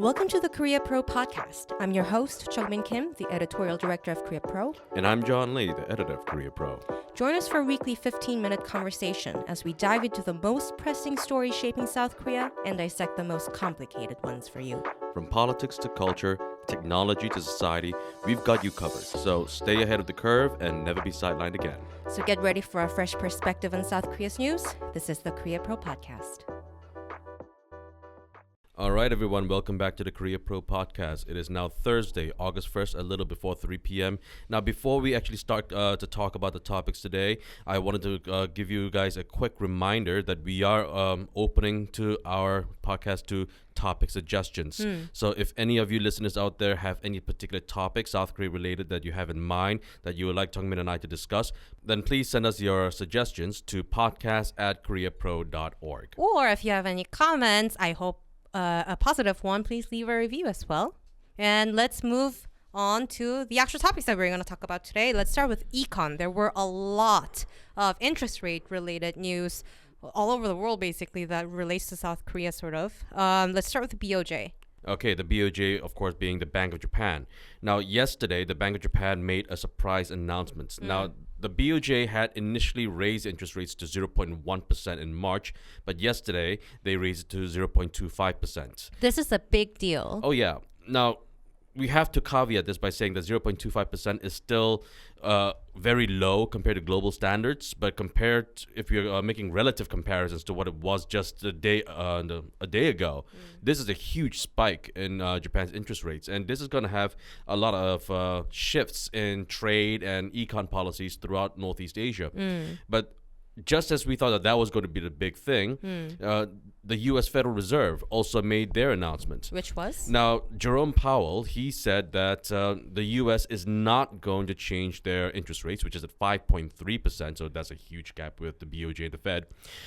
Welcome to the Korea Pro podcast. I'm your host, Jeongmin Kim, the editorial director of Korea Pro. And I'm John Lee, the editor of Korea Pro. Join us for a weekly 15-minute conversation as we dive into the most pressing stories shaping South Korea and dissect the most complicated ones for you. From politics to culture, technology to society, we've got you covered. So stay ahead of the curve and never be sidelined again. So get ready for a fresh perspective on South Korea's news. This is the Korea Pro podcast. All right, everyone, welcome back to the Korea Pro podcast. It is now Thursday, August 1st, a little before 3 p.m. Now, before we actually start to talk about the topics today, I wanted to give you guys a quick reminder that we are opening to our podcast to topic suggestions. So if any of you listeners out there have any particular topic, South Korea related, that you have in mind that you would like Jeongmin and I to discuss, then please send us your suggestions to podcast@koreapro.org. Or if you have any comments, I hope a positive one, please leave a review as well. And let's move on to the actual topics that we're going to talk about today. Let's start with econ. There were a lot of interest rate related news all over the world, basically, that relates to South Korea, sort of. Let's start with the BOJ. Okay, the BOJ, of course, being the Bank of Japan. Now, yesterday, the Bank of Japan made a surprise announcement. Now, the BOJ had initially raised interest rates to 0.1% in March, but yesterday, they raised it to 0.25%. This is a big deal. Oh, yeah. Now, we have to caveat this by saying that 0.25% is still very low compared to global standards, but compared, if you're making relative comparisons to what it was just a day ago, this is a huge spike in Japan's interest rates, and this is going to have a lot of shifts in trade and econ policies throughout Northeast Asia. But just as we thought that was going to be the big thing, the U.S. Federal Reserve also made their announcement. Which was? Now, Jerome Powell, he said that the U.S. is not going to change their interest rates, which is at 5.3%, so that's a huge gap with the BOJ and the Fed.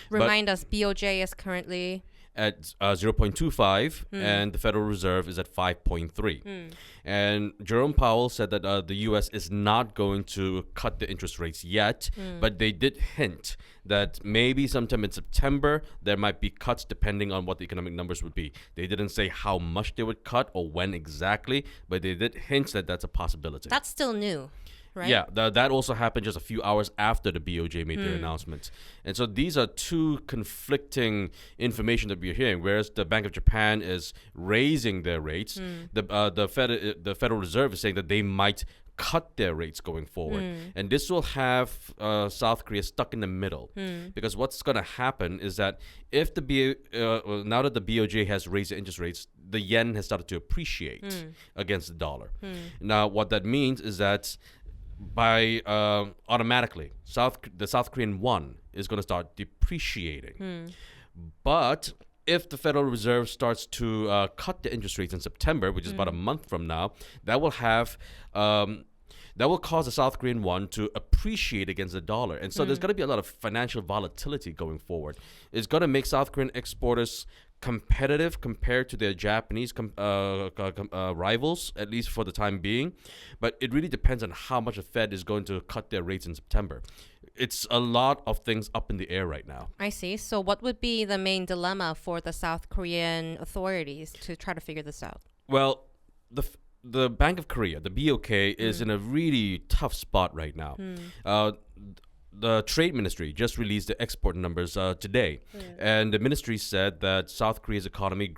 Remind us, BOJ is currently at 0.25, and the Federal Reserve is at 5.3. And Jerome Powell said that the U.S. is not going to cut the interest rates yet, but they did hint that maybe sometime in September there might be cuts depending on what the economic numbers would be. They didn't say how much they would cut or when exactly, but they did hint that that's a possibility. That's still new. Right? Yeah, that also happened just a few hours after the BOJ made their announcement. And so these are two conflicting information that we're hearing. Whereas the Bank of Japan is raising their rates, the Federal Reserve is saying that they might cut their rates going forward. And this will have South Korea stuck in the middle. Because what's going to happen is that if now that the BOJ has raised the interest rates, the yen has started to appreciate against the dollar. Now, what that means is that by automatically, the South Korean won is going to start depreciating. But if the Federal Reserve starts to cut the interest rates in September, which is about a month from now, that will cause the South Korean won to appreciate against the dollar. And so there's going to be a lot of financial volatility going forward. It's going to make South Korean exporters competitive compared to their Japanese rivals, at least for the time being. But it really depends on how much the Fed is going to cut their rates in September. It's a lot of things up in the air right now. I see. So what would be the main dilemma for the South Korean authorities to try to figure this out? Well, the Bank of Korea, the BOK, is in a really tough spot right now. The Trade Ministry just released the export numbers today, and the ministry said that South Korea's economy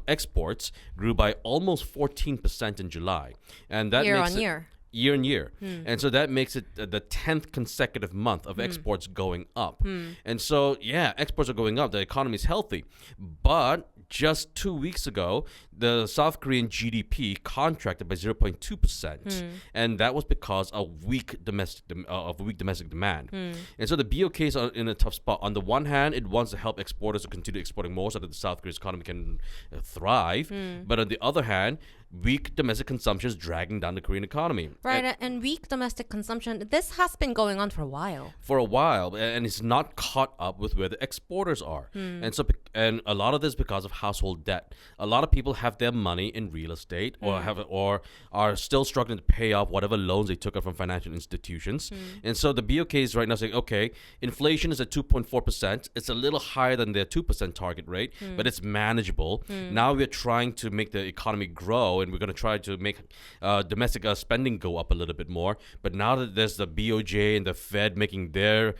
exports grew by almost 14% in July, and that year makes on it year. Year on year, and so that makes it the 10th consecutive month of exports going up. And so, yeah, exports are going up. The economy is healthy, but just 2 weeks ago, the South Korean GDP contracted by 0.2%, and that was because of weak domestic demand. And so the BOK is in a tough spot. On the one hand, it wants to help exporters to continue exporting more so that the South Korean economy can thrive. But on the other hand, weak domestic consumption is dragging down the Korean economy. Right, and weak domestic consumption, this has been going on for a while. For a while, and it's not caught up with where the exporters are. And a lot of this because of household debt. A lot of people have their money in real estate or are still struggling to pay off whatever loans they took out from financial institutions. And so the BOK is right now saying, okay, inflation is at 2.4%. It's a little higher than their 2% target rate, but it's manageable. Now we're trying to make the economy grow, and we're going to try to make domestic spending go up a little bit more. But now that there's the BOJ and the Fed making their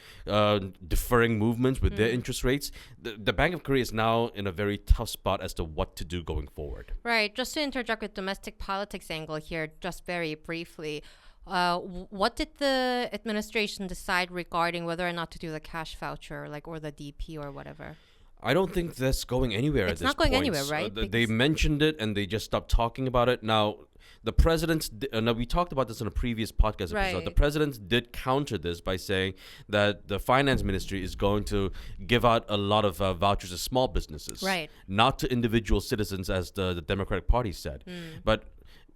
deferring movements with their interest rates, the Bank of Korea is now in a very tough spot as to what to do going forward. Right. Just to interject with domestic politics angle here, just very briefly, what did the administration decide regarding whether or not to do the cash voucher, or the DP or whatever? I don't think that's going anywhere at this point. It's not going anywhere, right? They mentioned it and they just stopped talking about it. Now, the president, we talked about this in a previous podcast episode. Right. The president did counter this by saying that the finance ministry is going to give out a lot of vouchers to small businesses, right, not to individual citizens, as the Democratic Party said. But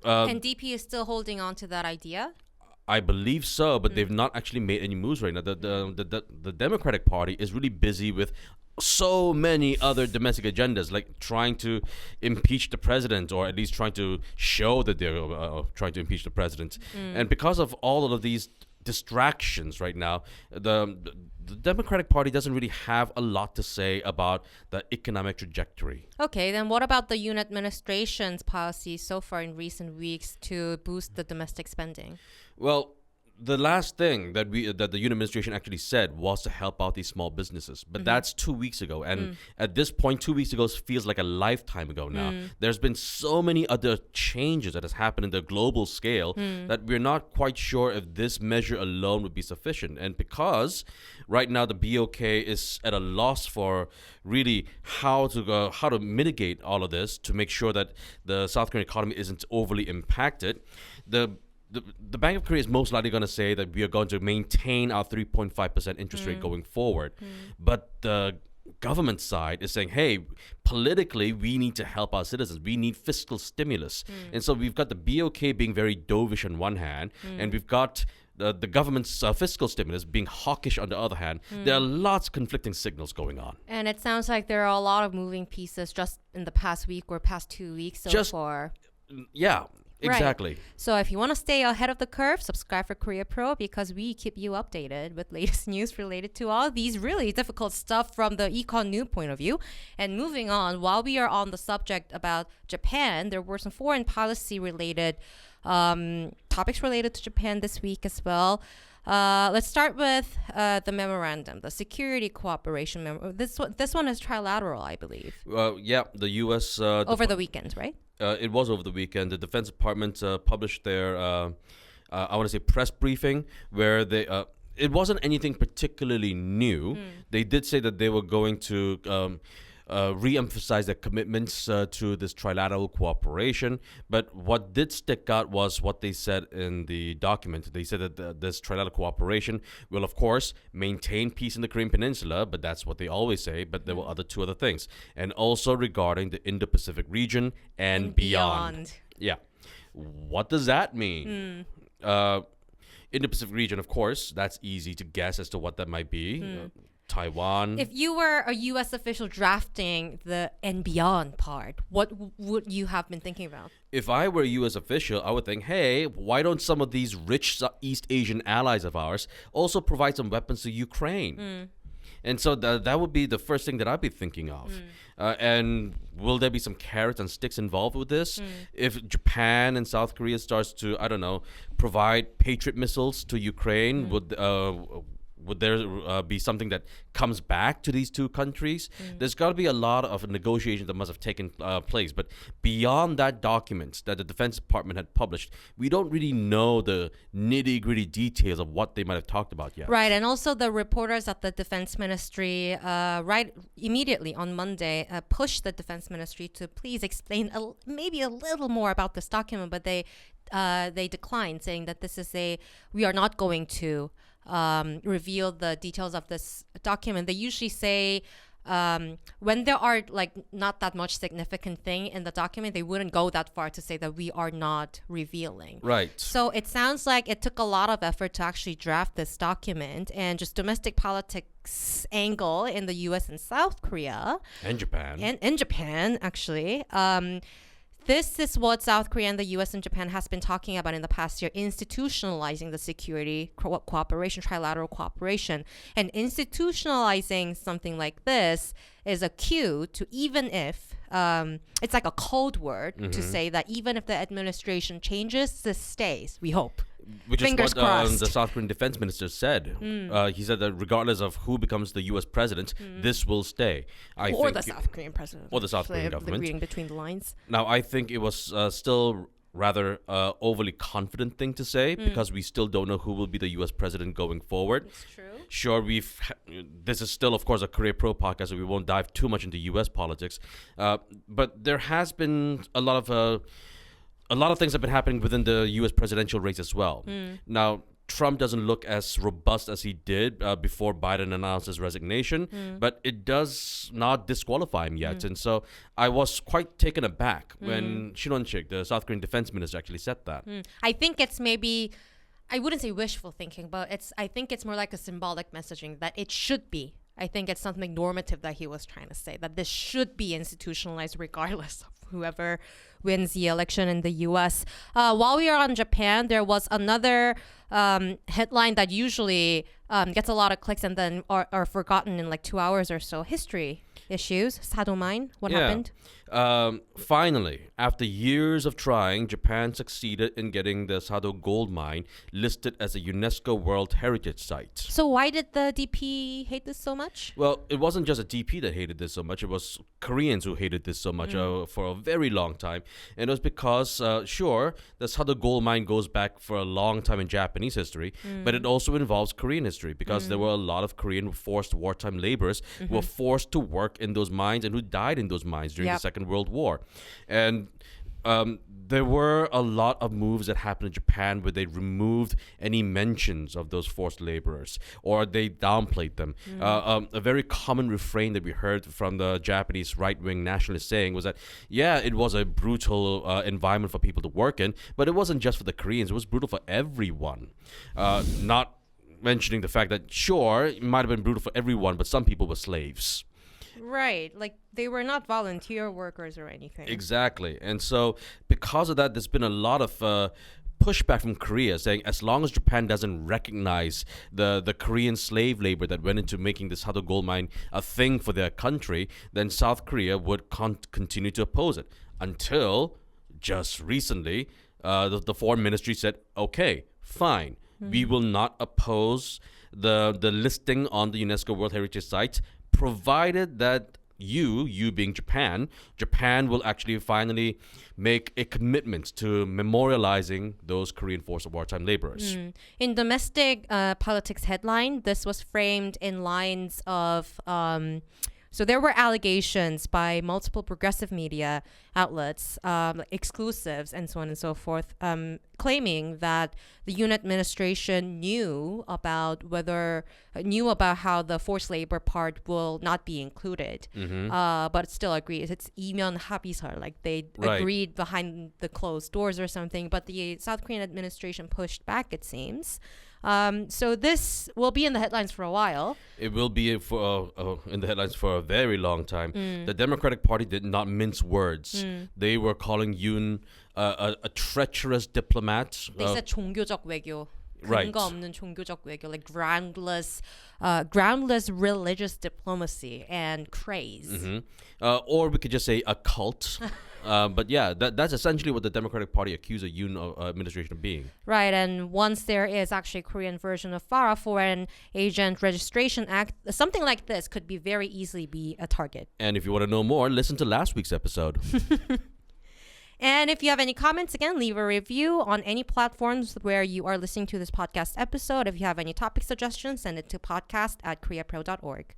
and DP is still holding on to that idea? I believe so, but they've not actually made any moves right now. The Democratic Party is really busy with so many other domestic agendas, like trying to impeach the president, or at least trying to show that they're trying to impeach the president. And because of all of these distractions right now, the Democratic Party doesn't really have a lot to say about the economic trajectory. Okay, then what about the Yoon administration's policy so far in recent weeks to boost the domestic spending? Well, the last thing that the Yoon administration actually said was to help out these small businesses, but that's 2 weeks ago, and at this point, 2 weeks ago feels like a lifetime ago now. There's been so many other changes that has happened in the global scale that we're not quite sure if this measure alone would be sufficient. And because right now the BOK is at a loss for really how to mitigate all of this to make sure that the South Korean economy isn't overly impacted, the Bank of Korea is most likely going to say that we are going to maintain our 3.5% interest rate going forward. But the government side is saying, hey, politically, we need to help our citizens. We need fiscal stimulus. And so we've got the BOK being very dovish on one hand, and we've got the government's fiscal stimulus being hawkish on the other hand. There are lots of conflicting signals going on. And it sounds like there are a lot of moving pieces just in the past week or past 2 weeks so far. Yeah. Exactly. Right. So if you want to stay ahead of the curve, subscribe for Korea Pro, because we keep you updated with latest news related to all these really difficult stuff from the econ new point of view. And moving on, while we are on the subject about Japan, there were some foreign policy related topics related to Japan this week as well. Let's start with the memorandum, the security cooperation memorandum. This one is trilateral, I believe. Yeah, the U.S. over the weekend, right? It was over the weekend. The Defense Department published their, I want to say, press briefing, where they. It wasn't anything particularly new. They did say that they were going to re-emphasize their commitments to this trilateral cooperation. But what did stick out was what they said in the document. They said that this trilateral cooperation will, of course, maintain peace in the Korean Peninsula, but that's what they always say. But there were two other things. And also regarding the Indo-Pacific region and beyond. Yeah. What does that mean? Indo-Pacific region, of course, that's easy to guess as to what that might be. Taiwan. If you were a U.S. official drafting the and beyond part, what would you have been thinking about? If I were a U.S. official, I would think, hey, why don't some of these rich East Asian allies of ours also provide some weapons to Ukraine? And so that would be the first thing that I'd be thinking of. And will there be some carrots and sticks involved with this? If Japan and South Korea starts to, I don't know, provide Patriot missiles to Ukraine, would there be something that comes back to these two countries? There's got to be a lot of negotiations that must have taken place. But beyond that document that the Defense Department had published, we don't really know the nitty-gritty details of what they might have talked about yet. Right, and also the reporters at the Defense Ministry right immediately on Monday pushed the Defense Ministry to please explain maybe a little more about this document, but they declined, saying that we are not going to reveal the details of this document. They usually say when there are like not that much significant thing in the document, they wouldn't go that far to say that we are not revealing. Right. So it sounds like it took a lot of effort to actually draft this document, and just domestic politics angle in the U.S. and South Korea. And Japan. And in Japan, actually. This is what South Korea and the U.S. and Japan has been talking about in the past year, institutionalizing the security cooperation, trilateral cooperation. And institutionalizing something like this is a cue to, even if, it's like a code word to say that even if the administration changes, this stays, we hope. Which Fingers is what crossed. the South Korean defense minister said. He said that regardless of who becomes the U.S. president, this will stay. Or the South Korean president. Or the South Korean The government. reading between the lines. Now, I think it was still rather overly confident thing to say because we still don't know who will be the U.S. president going forward. It's true. Sure, this is still, of course, a Korea Pro podcast, so we won't dive too much into U.S. politics. But there has been a lot of things have been happening within the U.S. presidential race as well. Now, Trump doesn't look as robust as he did before Biden announced his resignation, but it does not disqualify him yet. And so I was quite taken aback when Shin Won-sik, the South Korean defense minister, actually said that. I think it's maybe, I wouldn't say wishful thinking, but I think it's more like a symbolic messaging that it should be. I think it's something normative that he was trying to say, that this should be institutionalized regardless of whoever wins the election in the U.S. While we are on Japan, there was another headline that usually gets a lot of clicks and then are forgotten in like 2 hours or so. History issues. Sadomine. What happened? Finally, after years of trying, Japan succeeded in getting the Sado gold mine listed as a UNESCO World Heritage Site. So why did the DP hate this so much? Well, it wasn't just a DP that hated this so much. It was Koreans who hated this so much for a very long time. And it was because, sure, the Sado gold mine goes back for a long time in Japanese history, but it also involves Korean history because there were a lot of Korean forced wartime laborers who were forced to work in those mines and who died in those mines during the Second World War. And there were a lot of moves that happened in Japan where they removed any mentions of those forced laborers or they downplayed them. A very common refrain that we heard from the Japanese right-wing nationalists saying was that, yeah, it was a brutal environment for people to work in, but it wasn't just for the Koreans. It was brutal for everyone. Not mentioning the fact that, sure, it might have been brutal for everyone, but some people were slaves. Right. Like they were not volunteer workers or anything. Exactly. And so because of that, there's been a lot of pushback from Korea saying as long as Japan doesn't recognize the Korean slave labor that went into making this Sado gold mine a thing for their country, then South Korea would continue to oppose it. Until just recently, the foreign ministry said, okay, fine. We will not oppose the listing on the UNESCO World Heritage Site, provided that you being Japan will actually finally make a commitment to memorializing those Korean forced wartime laborers. In domestic politics headline, this was framed in lines of... So there were allegations by multiple progressive media outlets, exclusives, and so on and so forth, claiming that the Yoon administration knew about how the forced labor part will not be included, but it still agreed. It's 이면 합의서, like they agreed behind the closed doors or something. But the South Korean administration pushed back, it seems. So this will be in the headlines for a while. It will be in the headlines for a very long time. The Democratic Party did not mince words. They were calling Yoon a treacherous diplomat. They said 종교적 외교. Right. 근거 없는 종교적 외교, like groundless religious diplomacy and craze. Or we could just say a cult. But yeah, that's essentially what the Democratic Party accused the Yoon administration of being. Right, and once there is actually a Korean version of FARA, Foreign Agent Registration Act, something like this could be very easily be a target. And if you want to know more, listen to last week's episode. And if you have any comments, again, leave a review on any platforms where you are listening to this podcast episode. If you have any topic suggestions, send it to podcast@koreapro.org.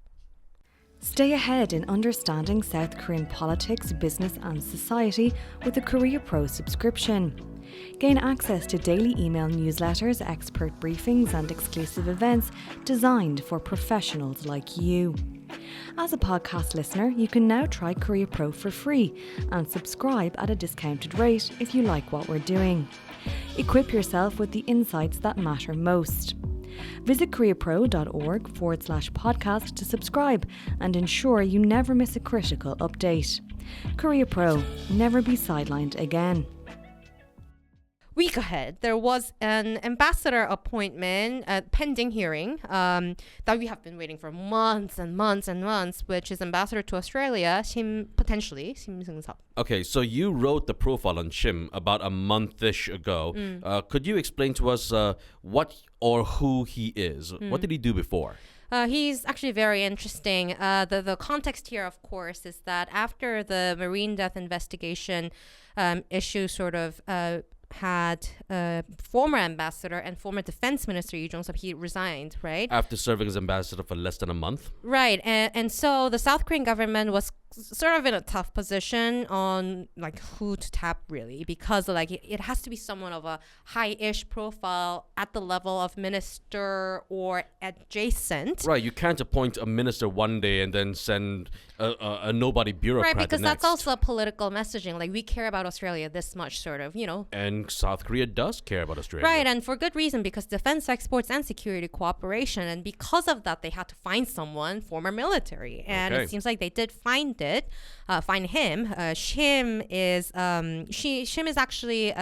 Stay ahead in understanding South Korean politics, business and society with the Korea Pro subscription. Gain access to daily email newsletters, expert briefings and exclusive events designed for professionals like you. As a podcast listener, you can now try Korea Pro for free and subscribe at a discounted rate if you like what we're doing. Equip yourself with the insights that matter most. Visit koreapro.org/podcast to subscribe and ensure you never miss a critical update. Korea Pro, never be sidelined again. Week ahead, there was an ambassador appointment, pending hearing, that we have been waiting for months and months and months, which is ambassador to Australia, potentially Shim Seung-sub. Okay, so you wrote the profile on Shim about a month-ish ago. Could you explain to us what or who he is? What did he do before? He's actually very interesting. The context here, of course, is that after the marine death investigation issue sort of had former ambassador and former defense minister Lee Jong-sub, he resigned, right? After serving as ambassador for less than a month? Right, and so the South Korean government was sort of in a tough position on like who to tap, really, because like it has to be someone of a high-ish profile at the level of minister or adjacent. Right, you can't appoint a minister one day and then send a nobody bureaucrat right, because the next. that's also a political messaging. Like, we care about Australia this much, sort of, you know. And South Korea does care about Australia. Right, and for good reason, because defense exports and security cooperation, and because of that, they had to find someone former military, and Okay. it seems like they did find him. Shim is actually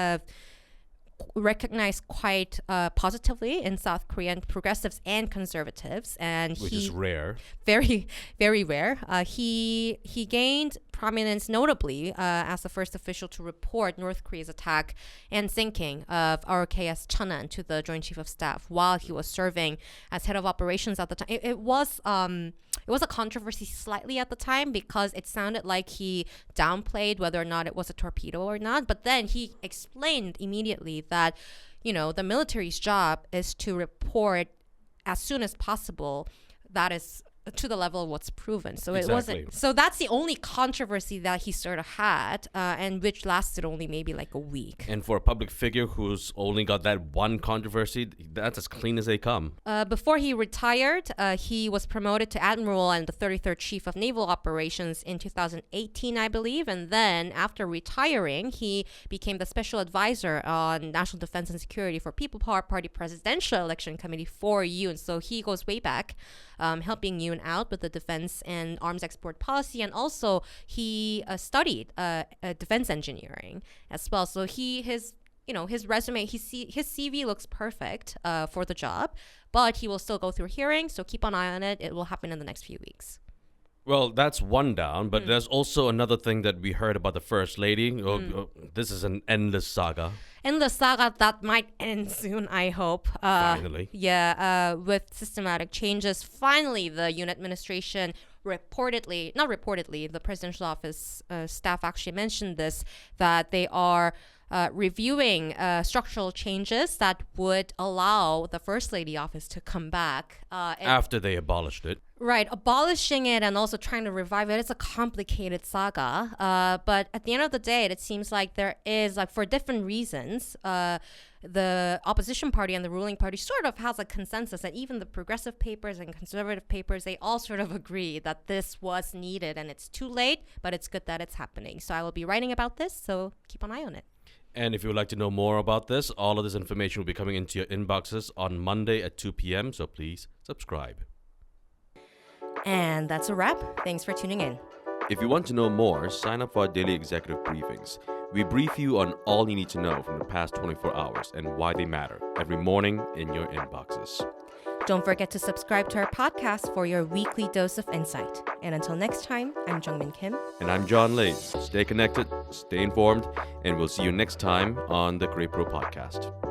recognized quite positively in South Korean progressives and conservatives, and Which is rare. very, very rare. He gained prominence notably as the first official to report North Korea's attack and sinking of RKS Cheonan to the Joint Chief of Staff while he was serving as head of operations at the time. It was a controversy slightly at the time because it sounded like he downplayed whether or not it was a torpedo or not. But then he explained immediately that, you know, the military's job is to report as soon as possible. That is to the level of what's proven. So Exactly. it wasn't. So that's the only controversy that he sort of had, and which lasted only maybe like a week. And for a public figure who's only got that one controversy, that's as clean as they come. Before he retired, he was promoted to admiral and the 33rd chief of naval operations in 2018, I believe. And then after retiring, he became the special advisor on national defense and security for People Power Party Presidential Election Committee for Yoon. So he goes way back, helping Yoon out with the defense and arms export policy, and also he studied defense engineering as well. So his resume, his CV looks perfect for the job, but he will still go through hearings. So keep an eye on it. It will happen in the next few weeks. Well, that's one down, but there's also another thing that we heard about the First Lady. This is an endless saga. Endless saga that might end soon, I hope. Finally. Yeah, with systematic changes. Finally, the Yoon administration the presidential office staff actually mentioned this, that they are reviewing structural changes that would allow the First Lady office to come back. After they abolished it. Right, abolishing it and also trying to revive it. It's a complicated saga. But at the end of the day, it seems like there is, like, for different reasons, the opposition party and the ruling party sort of has a consensus that even the progressive papers and conservative papers, they all sort of agree that this was needed and it's too late, but it's good that it's happening. So I will be writing about this, so keep an eye on it. And if you would like to know more about this, all of this information will be coming into your inboxes on Monday at 2 p.m., so please subscribe. And that's a wrap. Thanks for tuning in. If you want to know more, sign up for our daily executive briefings. We brief you on all you need to know from the past 24 hours and why they matter every morning in your inboxes. Don't forget to subscribe to our podcast for your weekly dose of insight. And until next time, I'm Jeongmin Kim. And I'm John Lay. Stay connected, stay informed, and we'll see you next time on the Korea Pro Podcast.